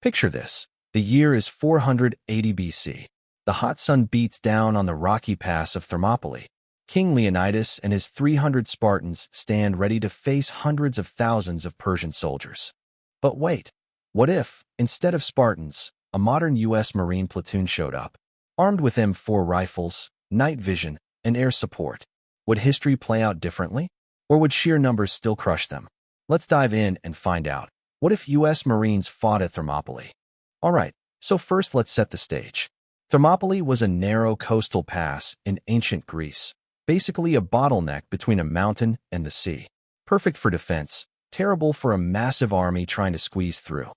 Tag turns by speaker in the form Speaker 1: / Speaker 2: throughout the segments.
Speaker 1: Picture this. The year is 480 BC. The hot sun beats down on the rocky pass of Thermopylae. King Leonidas and his 300 Spartans stand ready to face hundreds of thousands of Persian soldiers. But wait, what if, instead of Spartans, a modern U.S. Marine platoon showed up, armed with M4 rifles, night vision, and air support? Would history play out differently? Or would sheer numbers still crush them? Let's dive in and find out. What if U.S. Marines fought at Thermopylae? Alright, so first let's set the stage. Thermopylae was a narrow coastal pass in ancient Greece, basically a bottleneck between a mountain and the sea. Perfect for defense, terrible for a massive army trying to squeeze through.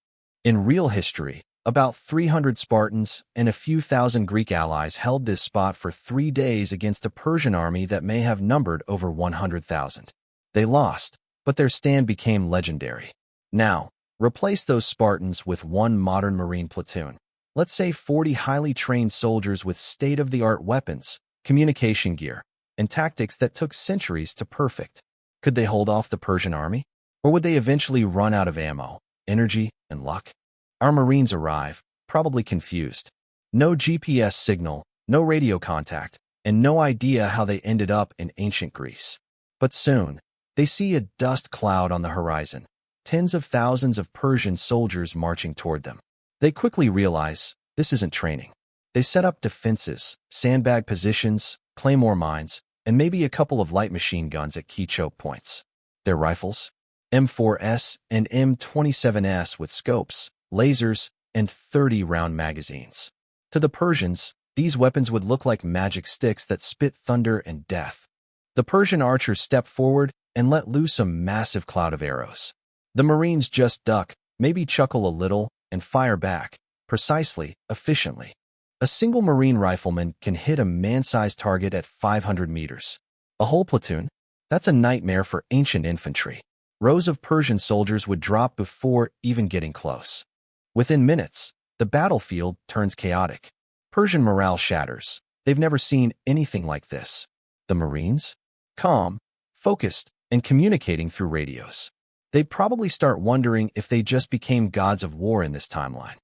Speaker 1: In real history, about 300 Spartans and a few thousand Greek allies held this spot for 3 days against a Persian army that may have numbered over 100,000. They lost, but their stand became legendary. Now, replace those Spartans with one modern Marine platoon. Let's say 40 highly trained soldiers with state-of-the-art weapons, communication gear, and tactics that took centuries to perfect. Could they hold off the Persian army? Or would they eventually run out of ammo, energy, and luck? Our Marines arrive, probably confused. No GPS signal, no radio contact, and no idea how they ended up in ancient Greece. But soon, they see a dust cloud on the horizon, tens of thousands of Persian soldiers marching toward them. They quickly realize this isn't training. They set up defenses, sandbag positions, claymore mines, and maybe a couple of light machine guns at key choke points. Their rifles? M4S and M27S with scopes, lasers, and 30-round magazines. To the Persians, these weapons would look like magic sticks that spit thunder and death. The Persian archers step forward and let loose a massive cloud of arrows. The Marines just duck, maybe chuckle a little, and fire back, precisely, efficiently. A single Marine rifleman can hit a man-sized target at 500 meters. A whole platoon? That's a nightmare for ancient infantry. Rows of Persian soldiers would drop before even getting close. Within minutes, the battlefield turns chaotic. Persian morale shatters. They've never seen anything like this. The Marines? Calm, focused, and communicating through radios. They'd probably start wondering if they just became gods of war in this timeline.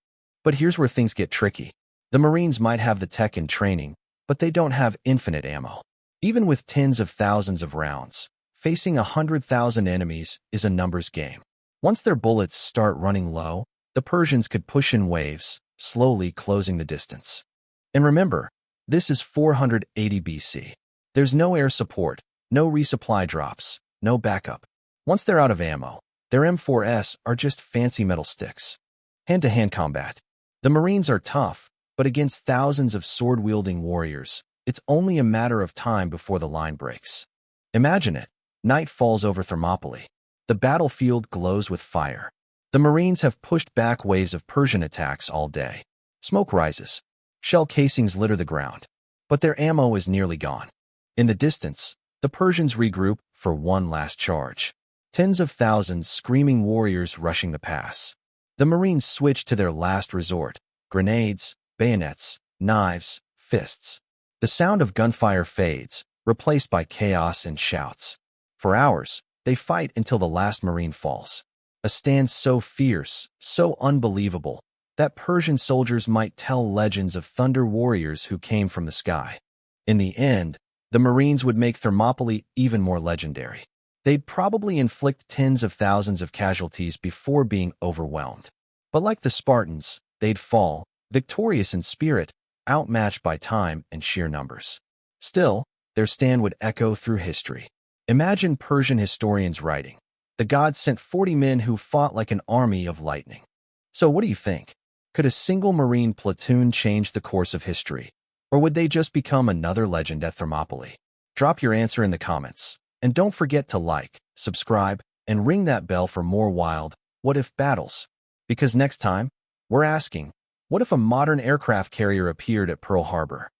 Speaker 1: But here's where things get tricky. The Marines might have the tech and training, but they don't have infinite ammo. Even with tens of thousands of rounds, facing 100,000 enemies is a numbers game. Once their bullets start running low, the Persians could push in waves, slowly closing the distance. And remember, this is 480 BC. There's no air support, no resupply drops, no backup. Once they're out of ammo, their M4S are just fancy metal sticks. Hand-to-hand combat. The Marines are tough, but against thousands of sword-wielding warriors, it's only a matter of time before the line breaks. Imagine it. Night falls over Thermopylae. The battlefield glows with fire. The Marines have pushed back waves of Persian attacks all day. Smoke rises. Shell casings litter the ground. But their ammo is nearly gone. In the distance, the Persians regroup for one last charge. Tens of thousands screaming warriors rushing the pass. The Marines switch to their last resort: grenades, bayonets, knives, fists. The sound of gunfire fades, replaced by chaos and shouts. For hours, they fight until the last Marine falls. A stand so fierce, so unbelievable, that Persian soldiers might tell legends of thunder warriors who came from the sky. In the end, the Marines would make Thermopylae even more legendary. They'd probably inflict tens of thousands of casualties before being overwhelmed. But like the Spartans, they'd fall, victorious in spirit, outmatched by time and sheer numbers. Still, their stand would echo through history. Imagine Persian historians writing, "The gods sent 40 men who fought like an army of lightning." So what do you think? Could a single Marine platoon change the course of history? Or would they just become another legend at Thermopylae? Drop your answer in the comments. And don't forget to like, subscribe, and ring that bell for more wild what-if battles. Because next time, we're asking, what if a modern aircraft carrier appeared at Pearl Harbor?